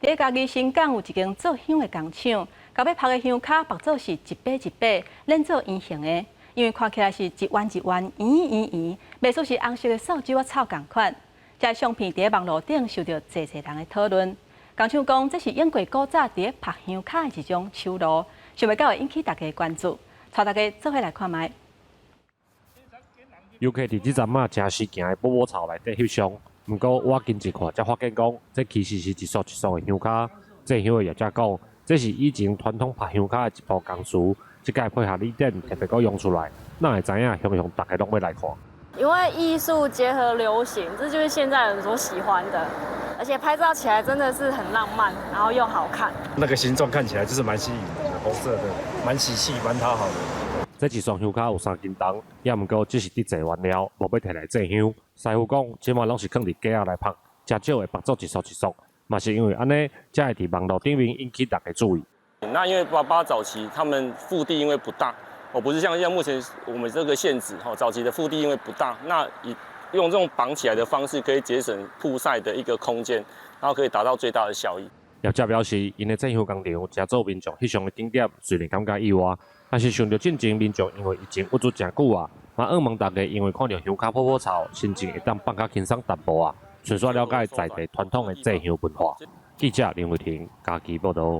伫家己新港有一间做香的工厂，甲要拍的香卡绑做是一把一把，连做圆形的，因为看起来是一弯一弯、圆，袂输是红色的扫帚啊草共款。这相片伫网络顶受到侪人的讨论。工厂讲这是用过古早伫拍香卡的一种手路，想袂到会引起大家关注，带大家做伙来看卖。游客伫这站啊，真是行的波波草内底翕相。不过我近一看，才发现讲，这其实是一束一束的香卡。这香的业者讲，这是以前传统拍香卡的一部工序，这个配合礼典特别个用出来，咱会知影向大家拢要来看。因为艺术结合流行，这就是现在人所喜欢的，而且拍照起来真的是很浪漫，然后又好看。那个形状看起来就是蛮吸引人的，红色的，蛮喜气，蛮讨好的。这一束香卡有3斤重，也毋过只是伫做原料，无要摕来制香。师傅讲，即马拢是放伫架仔来拍，真少会绑做一束一束，嘛是因为安尼，才会伫网络顶面引起大家注意。那因为88早期他们腹地因为不大，不是像目前我们这个限制，早期的腹地因为不大，那用这种绑起来的方式，可以节省曝晒的一个空间，然后可以达到最大的效益。业者表示，因的制香工厂真做民众翕相的景点，虽然感觉意外，但是想到进前民众因为已经郁足真久啊，嘛希望大家因为看到香卡泡泡草，心情会当放较轻松淡薄啊，纯粹了解在地传统的制香文化。记者林伟霆，家己报道。